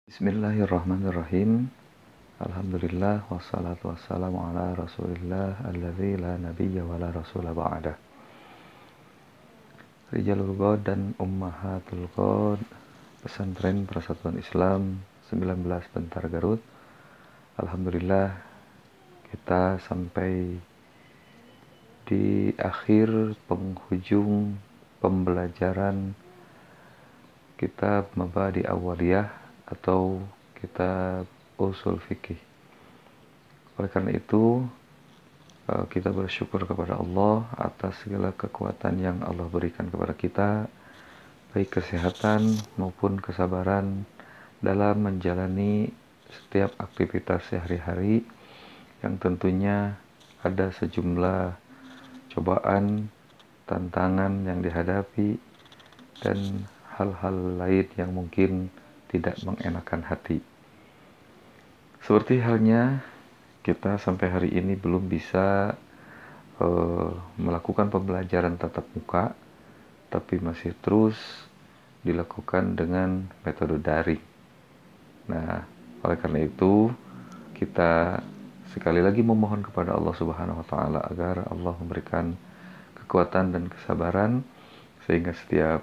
Bismillahirrahmanirrahim. Alhamdulillah wassalatu wassalamu ala Rasulillah alladzi la nabiyya wa la rasula ba'dah. Rijalul Ghad dan Ummahatul Ghad, Pesantren Persatuan Islam 19 Bentar Garut. Alhamdulillah kita sampai di akhir penghujung pembelajaran kitab Mabadi Awaliyah atau kitab usul fikih. Oleh karena itu kita bersyukur kepada Allah atas segala kekuatan yang Allah berikan kepada kita, baik kesehatan maupun kesabaran dalam menjalani setiap aktivitas sehari-hari yang tentunya ada sejumlah cobaan, tantangan yang dihadapi, dan hal-hal lain yang mungkin tidak mengenakan hati. Seperti halnya kita sampai hari ini belum bisa melakukan pembelajaran tatap muka, tapi masih terus dilakukan dengan metode daring. Nah, oleh karena itu kita sekali lagi memohon kepada Allah Subhanahu wa taala agar Allah memberikan kekuatan dan kesabaran sehingga setiap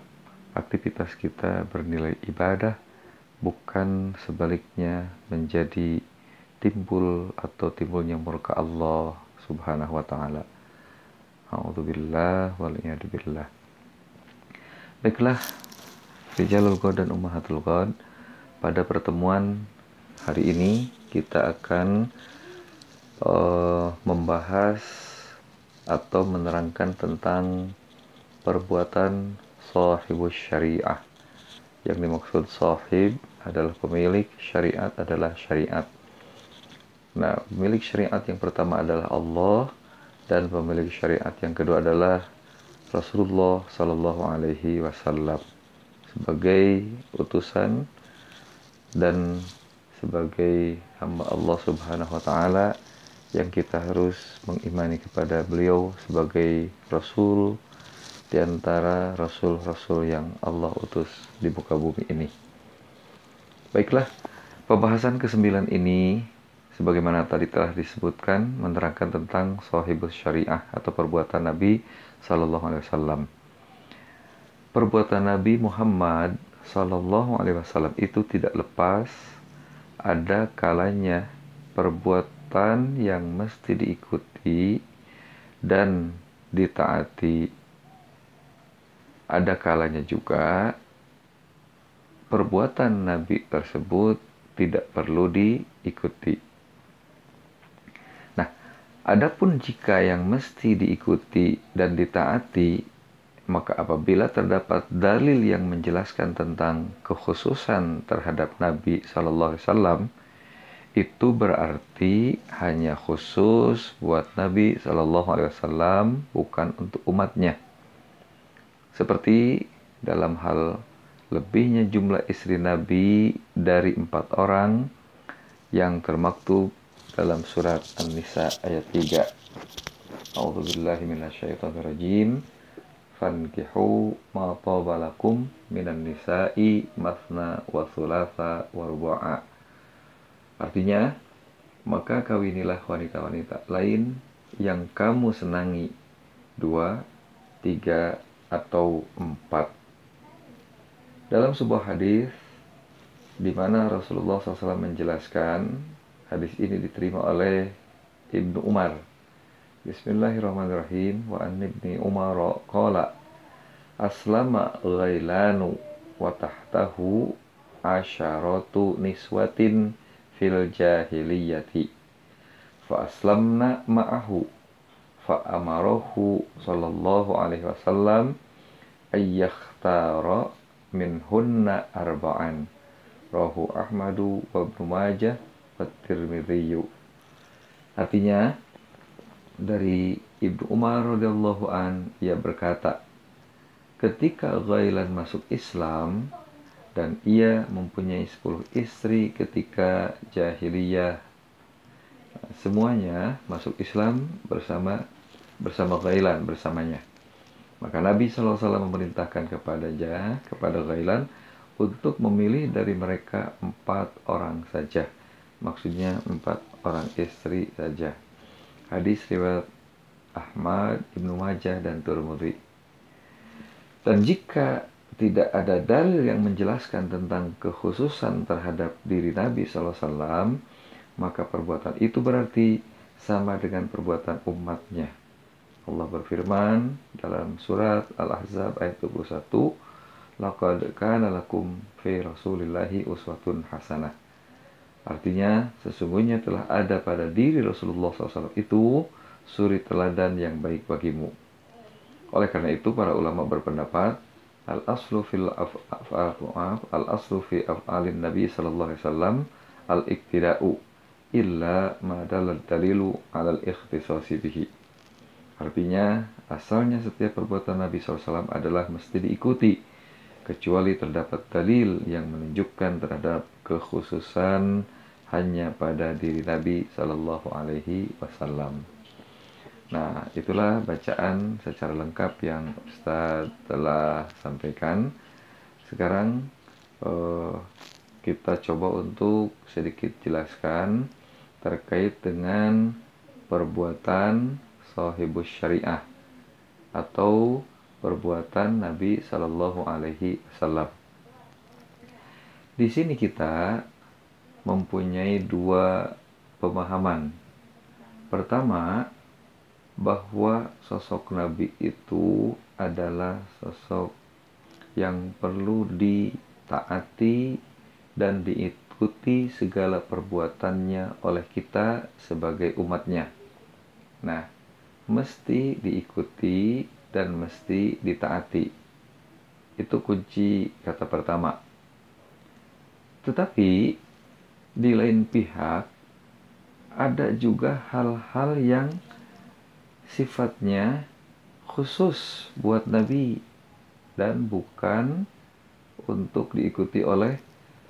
aktivitas kita bernilai ibadah, bukan sebaliknya menjadi timbulnya murka Allah Subhanahu wa taala. A'udzubillah wal iyadu billah. Baiklah, Rijalul Ghad dan Ummahatul Ghad, pada pertemuan hari ini kita akan membahas atau menerangkan tentang perbuatan shahibus syariah. Yang dimaksud sahib adalah pemilik, syariat adalah syariat. Nah, pemilik syariat yang pertama adalah Allah, dan pemilik syariat yang kedua adalah Rasulullah Sallallahu Alaihi Wasallam sebagai utusan dan sebagai hamba Allah Subhanahu Wa Taala yang kita harus mengimani kepada beliau sebagai Rasul di antara rasul-rasul yang Allah utus di muka bumi ini. Baiklah, pembahasan ke-9 ini sebagaimana tadi telah disebutkan menerangkan tentang shahibus syariah atau perbuatan Nabi sallallahu alaihi wasallam. Perbuatan Nabi Muhammad sallallahu alaihi wasallam itu tidak lepas ada kalanya perbuatan yang mesti diikuti dan ditaati. Ada kalanya juga perbuatan Nabi tersebut tidak perlu diikuti. Nah, adapun jika yang mesti diikuti dan ditaati, maka apabila terdapat dalil yang menjelaskan tentang kekhususan terhadap Nabi Sallallahu Alaihi Wasallam, itu berarti hanya khusus buat Nabi Sallallahu Alaihi Wasallam, bukan untuk umatnya. Seperti dalam hal lebihnya jumlah istri Nabi dari 4 orang yang termaktub dalam surat An-Nisa ayat 3. A'udzubillahi minasyaitonirrajim. Fankihu ma taba lakum minan nisa'i masna wa thulatha wa ruba'a. Artinya, maka kawinilah wanita-wanita lain yang kamu senangi, 2, 3, atau 4. Dalam sebuah hadis di mana Rasulullah SAW menjelaskan, hadis ini diterima oleh Ibnu Umar. Bismillahirrahmanirrahim. Wa an ibni Umar qala aslama ghailanu wa tahtahu asyaratu niswatin fil jahiliyati fa aslamna ma'ahu fa amarahu sallallahu alaihi wasallam ayyakhtara minhunna arba'an. Rahu Ahmadu wa Ibnu Majah wa Tirmidzi. Artinya, dari Ibnu Umar radhiyallahu an, ia berkata, ketika Ghailan masuk Islam dan ia mempunyai 10 istri ketika jahiliyah, semuanya masuk Islam bersama Ghailan bersamanya. Maka Nabi SAW memerintahkan kepada Ghailan untuk memilih dari mereka 4 orang saja. Maksudnya 4 orang istri saja. Hadis riwayat Ahmad, Ibnu Majah, dan Tirmidzi. Dan jika tidak ada dalil yang menjelaskan tentang kekhususan terhadap diri Nabi SAW, maka perbuatan itu berarti sama dengan perbuatan umatnya. Allah berfirman dalam surat Al-Ahzab ayat 21, "Laqad kana lakum fi Rasulillahi uswatun hasanah." Artinya, sesungguhnya telah ada pada diri Rasulullah SAW itu suri teladan yang baik bagimu. Oleh karena itu, para ulama berpendapat, al-aslu fi af'alin Nabi sallallahu alaihi wasallam al-iktida'u illa ma dalal dalilu 'alal ikhtisasi bihi. Artinya, asalnya setiap perbuatan Nabi SAW adalah mesti diikuti, kecuali terdapat dalil yang menunjukkan terhadap kekhususan hanya pada diri Nabi Sallallahu Alaihi Wasallam. Nah, itulah bacaan secara lengkap yang Ustaz telah sampaikan. Sekarang kita coba untuk sedikit jelaskan terkait dengan perbuatan sahibus syariah atau perbuatan Nabi Sallallahu Alaihi Wasallam. Di sini kita mempunyai 2 pemahaman. Pertama, bahwa sosok Nabi itu adalah sosok yang perlu ditaati dan diikuti segala perbuatannya oleh kita sebagai umatnya. Nah, mesti diikuti dan mesti ditaati. Itu kunci kata pertama. Tetapi di lain pihak ada juga hal-hal yang sifatnya khusus buat Nabi dan bukan untuk diikuti oleh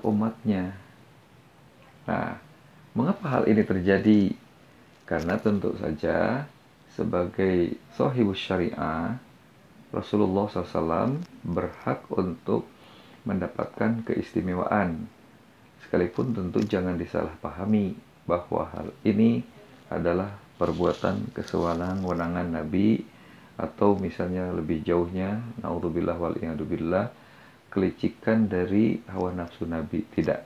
umatnya. Nah, mengapa hal ini terjadi? Karena tentu saja sebagai sahibus syariah, Rasulullah SAW berhak untuk mendapatkan keistimewaan. Sekalipun tentu jangan disalahpahami bahwa hal ini adalah perbuatan kesewenang-wenangan Nabi, atau misalnya lebih jauhnya, naudzubillah wal iyadzubillah, kelicikan dari hawa nafsu Nabi. Tidak.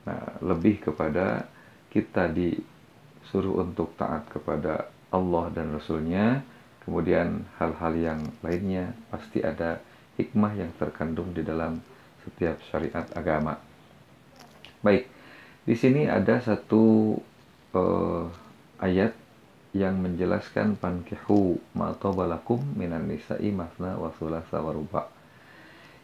Nah, lebih kepada kita disuruh untuk taat kepada Allah dan Rasulnya, kemudian hal-hal yang lainnya pasti ada hikmah yang terkandung di dalam setiap syariat agama. Baik, di sini ada satu ayat yang menjelaskan pankihu ma tabalakum minan nisa'i masna wa thulatha wa ruba'.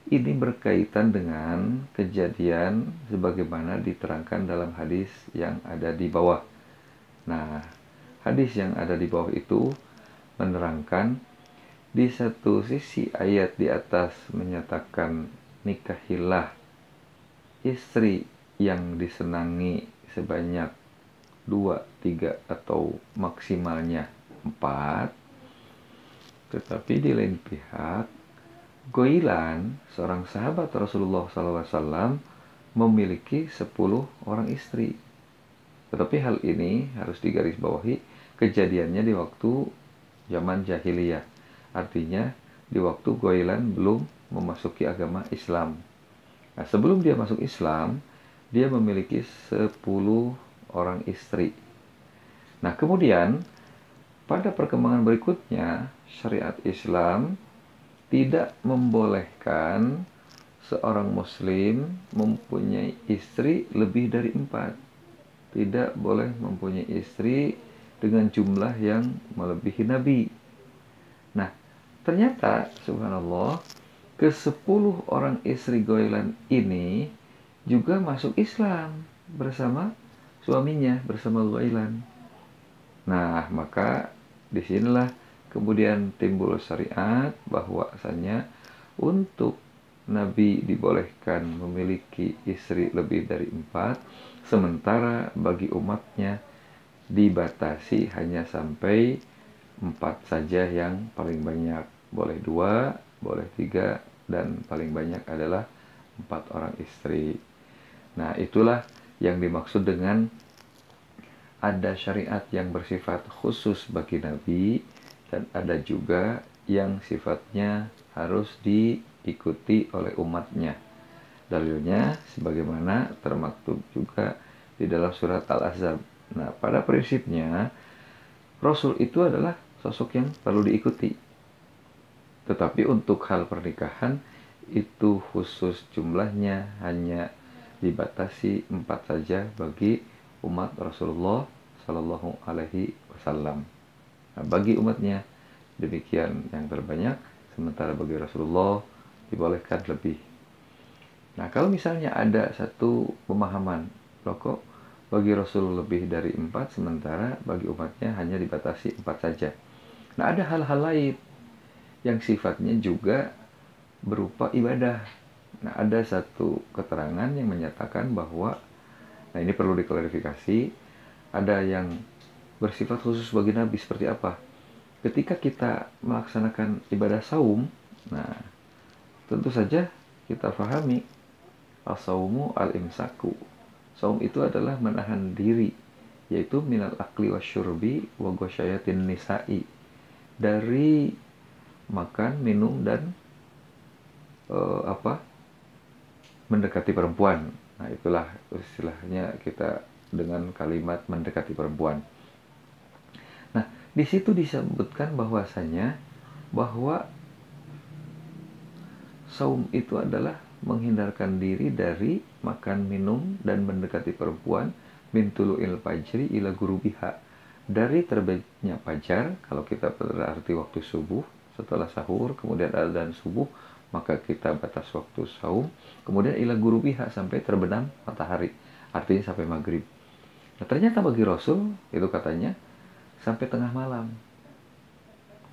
Ini berkaitan dengan kejadian sebagaimana diterangkan dalam hadis yang ada di bawah. Nah, hadis yang ada di bawah itu menerangkan di satu sisi ayat di atas menyatakan nikahilah istri yang disenangi sebanyak 2, 3 atau maksimalnya 4. Tetapi di lain pihak, Ghailan, seorang sahabat Rasulullah SAW, memiliki 10 orang istri. Tetapi hal ini harus digarisbawahi, kejadiannya di waktu zaman jahiliyah. Artinya di waktu Ghailan belum memasuki agama Islam. Nah, sebelum dia masuk Islam, dia memiliki 10 orang istri. Nah, kemudian pada perkembangan berikutnya, syariat Islam tidak membolehkan seorang muslim mempunyai istri lebih dari 4. Tidak boleh mempunyai istri dengan jumlah yang melebihi Nabi. Nah, ternyata subhanallah, ke-10 orang istri Ghailan ini juga masuk Islam bersama suaminya, bersama Ghailan. Nah, maka disinilah kemudian timbul syariat bahwasanya untuk Nabi dibolehkan memiliki istri lebih dari 4, sementara bagi umatnya dibatasi hanya sampai 4 saja yang paling banyak. Boleh 2, boleh 3, dan paling banyak adalah 4 orang istri. Nah, itulah yang dimaksud dengan ada syariat yang bersifat khusus bagi Nabi, dan ada juga yang sifatnya harus diikuti oleh umatnya. Dalilnya sebagaimana termaktub juga di dalam surat Al-Ahzab. Nah, pada prinsipnya Rasul itu adalah sosok yang perlu diikuti. Tetapi untuk hal pernikahan itu khusus jumlahnya hanya dibatasi 4 saja bagi umat Rasulullah Shallallahu Alaihi Wasallam. Nah, bagi umatnya demikian yang terbanyak, sementara bagi Rasulullah dibolehkan lebih. Nah, kalau misalnya ada satu pemahaman, loh kok bagi Rasul lebih dari 4, sementara bagi umatnya hanya dibatasi 4 saja. Nah, ada hal-hal lain yang sifatnya juga berupa ibadah. Nah, ada satu keterangan yang menyatakan bahwa, nah ini perlu diklarifikasi, ada yang bersifat khusus bagi Nabi seperti apa? Ketika kita melaksanakan ibadah saum, nah tentu saja kita pahami as-saumu al-imsaku. Saum itu adalah menahan diri, yaitu minal akli wasyurbi wa ghasyayatin nisa'i, dari makan, minum, dan mendekati perempuan. Nah, itulah istilahnya kita dengan kalimat mendekati perempuan. Nah, di situ disebutkan bahwasanya bahwa saum itu adalah menghindarkan diri dari makan, minum, dan mendekati perempuan min tulu'il fajri ila gurubiha, dari terbitnya fajar, kalau kita berarti waktu subuh, setelah sahur, kemudian adzan subuh, maka kita batas waktu saum, kemudian ila gurubiha, sampai terbenam matahari, artinya sampai maghrib. Nah, ternyata bagi Rasul itu katanya sampai tengah malam.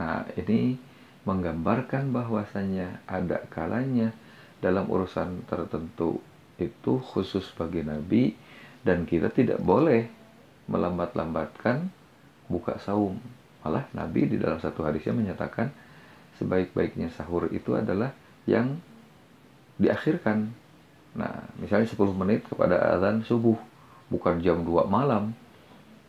Nah, ini menggambarkan bahwasanya ada kalanya dalam urusan tertentu itu khusus bagi Nabi, dan kita tidak boleh melambat-lambatkan buka saum. Malah Nabi di dalam satu hadisnya menyatakan sebaik-baiknya sahur itu adalah yang diakhirkan. Nah, misalnya 10 menit kepada azan subuh, bukan jam 2 malam,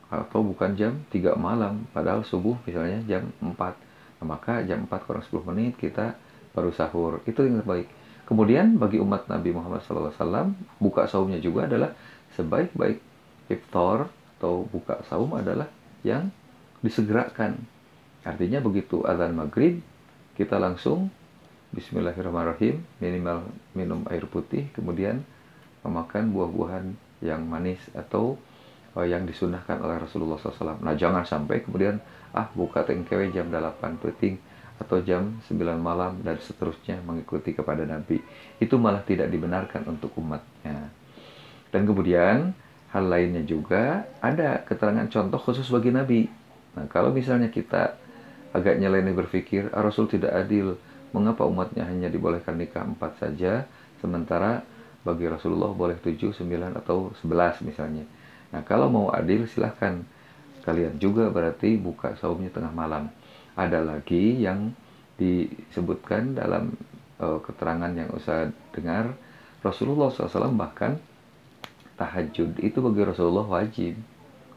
atau bukan jam 3 malam, padahal subuh misalnya jam 4. Nah, maka jam 4 kurang 10 menit kita baru sahur, itu yang terbaik. Kemudian bagi umat Nabi Muhammad SAW, buka saumnya juga adalah sebaik-baik iftar atau buka saum adalah yang disegerakan. Artinya begitu azan maghrib, kita langsung bismillahirrahmanirrahim, minimal minum air putih, kemudian memakan buah-buahan yang manis atau yang disunahkan oleh Rasulullah SAW. Nah, jangan sampai kemudian buka tengkewe jam 8 peting atau jam 9 malam dan seterusnya mengikuti kepada Nabi. Itu malah tidak dibenarkan untuk umatnya. Dan kemudian hal lainnya juga ada keterangan contoh khusus bagi Nabi. Nah, kalau misalnya kita agak nyeleneh berpikir, Rasul tidak adil, mengapa umatnya hanya dibolehkan nikah 4 saja, sementara bagi Rasulullah boleh 7, 9, atau 11 misalnya. Nah, kalau mau adil silahkan kalian juga berarti buka saumnya tengah malam. Ada lagi yang disebutkan dalam keterangan yang usah dengar, Rasulullah SAW bahkan tahajud itu bagi Rasulullah wajib.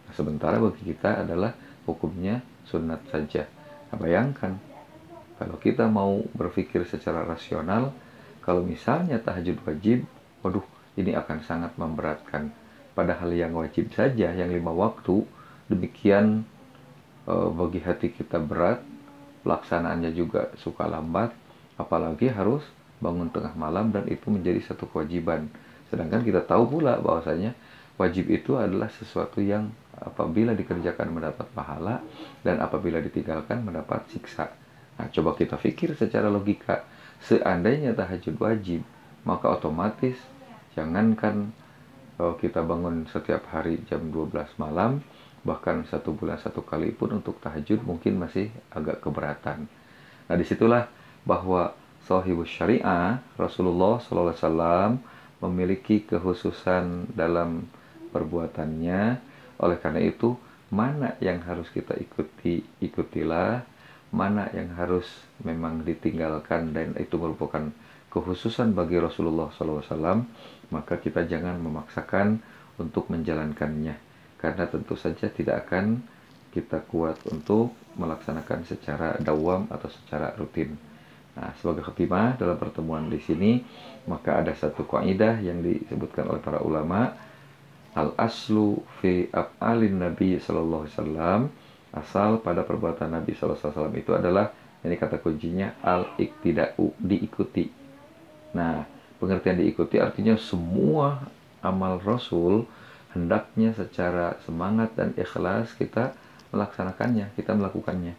Nah, sementara bagi kita adalah hukumnya sunat saja. Nah, bayangkan kalau kita mau berpikir secara rasional, kalau misalnya tahajud wajib, waduh, ini akan sangat memberatkan. Padahal yang wajib saja, yang 5 waktu, demikian bagi hati kita berat, pelaksanaannya juga suka lambat, apalagi harus bangun tengah malam, dan itu menjadi satu kewajiban. Sedangkan kita tahu pula bahwasanya wajib itu adalah sesuatu yang apabila dikerjakan mendapat pahala, dan apabila ditinggalkan mendapat siksa. Nah, coba kita pikir secara logika, seandainya tahajud wajib, maka otomatis jangankan kita bangun setiap hari jam 12 malam, bahkan 1 bulan 1 kali pun untuk tahajud mungkin masih agak keberatan. Nah, disitulah bahwa Shahibus Syariah Rasulullah SAW memiliki kekhususan dalam perbuatannya. Oleh karena itu, mana yang harus kita ikuti, ikutilah, mana yang harus memang ditinggalkan dan itu merupakan kekhususan bagi Rasulullah SAW, maka kita jangan memaksakan untuk menjalankannya, karena tentu saja tidak akan kita kuat untuk melaksanakan secara dawam atau secara rutin. Nah, sebagai khatimah dalam pertemuan di sini, maka ada satu kaidah yang disebutkan oleh para ulama, al aslu fi af'alin Nabi sallallahu alaihi wasallam, asal pada perbuatan Nabi sallallahu alaihi wasallam itu adalah, ini kata kuncinya, al iktida'u, diikuti. Nah, pengertian diikuti artinya semua amal Rasul hendaknya secara semangat dan ikhlas kita melaksanakannya, kita melakukannya.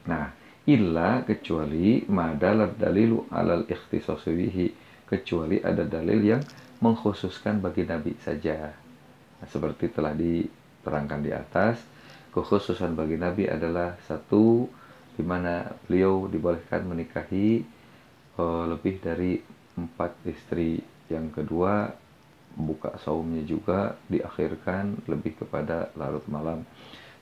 Nah, illa kecuali madalat dalilu alal ikhtisasi bihi, kecuali ada dalil yang mengkhususkan bagi Nabi saja. Nah, seperti telah diterangkan di atas, kekhususan bagi Nabi adalah satu, di mana beliau dibolehkan menikahi lebih dari 4 istri. Yang kedua, buka saumnya juga diakhirkan lebih kepada larut malam.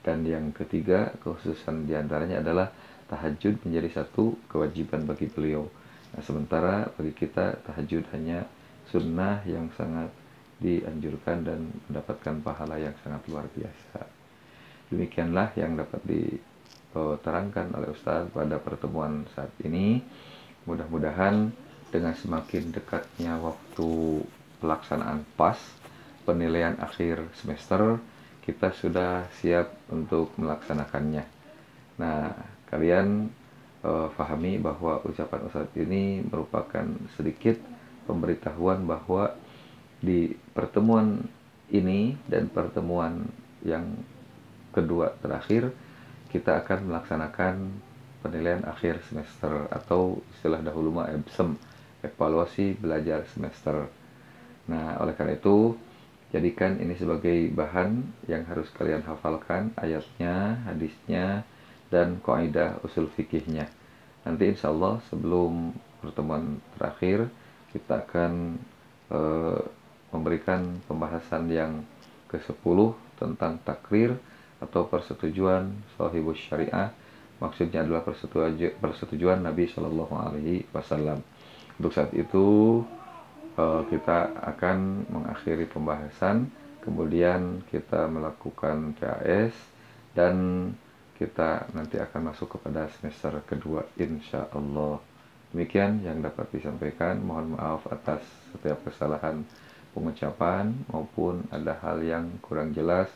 Dan yang ketiga, kekhususan diantaranya adalah tahajud menjadi satu kewajiban bagi beliau. Nah, sementara bagi kita tahajud hanya sunnah yang sangat dianjurkan dan mendapatkan pahala yang sangat luar biasa. Demikianlah yang dapat diterangkan oleh Ustaz pada pertemuan saat ini. Mudah-mudahan dengan semakin dekatnya waktu pelaksanaan PAS, penilaian akhir semester, kita sudah siap untuk melaksanakannya. Nah, kalian pahami bahwa ucapan Ustadz ini merupakan sedikit pemberitahuan bahwa di pertemuan ini dan pertemuan yang kedua terakhir, kita akan melaksanakan penilaian akhir semester, atau istilah dahulu mah EBSEM, evaluasi belajar semester. Nah, oleh karena itu, jadikan ini sebagai bahan yang harus kalian hafalkan, ayatnya, hadisnya, dan kaidah usul fikihnya. Nanti insya Allah sebelum pertemuan terakhir, kita akan memberikan pembahasan yang ke-10 tentang takrir atau persetujuan shahibus syariah. Maksudnya adalah persetujuan Nabi Shallallahu Alaihi Wasallam. Untuk saat itu kita akan mengakhiri pembahasan, kemudian kita melakukan PAS, dan kita nanti akan masuk kepada semester kedua insya Allah. Demikian yang dapat disampaikan. Mohon maaf atas setiap kesalahan pengucapan maupun ada hal yang kurang jelas.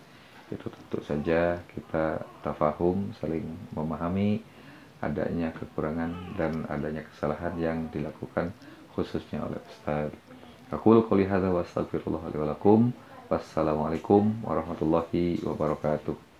Itu tentu saja kita tafahum, saling memahami adanya kekurangan dan adanya kesalahan yang dilakukan khususnya oleh Ustaz. Aqulu qouli hadza wa astaghfirullah li wa lakum. Wassalamualaikum warahmatullahi wabarakatuh.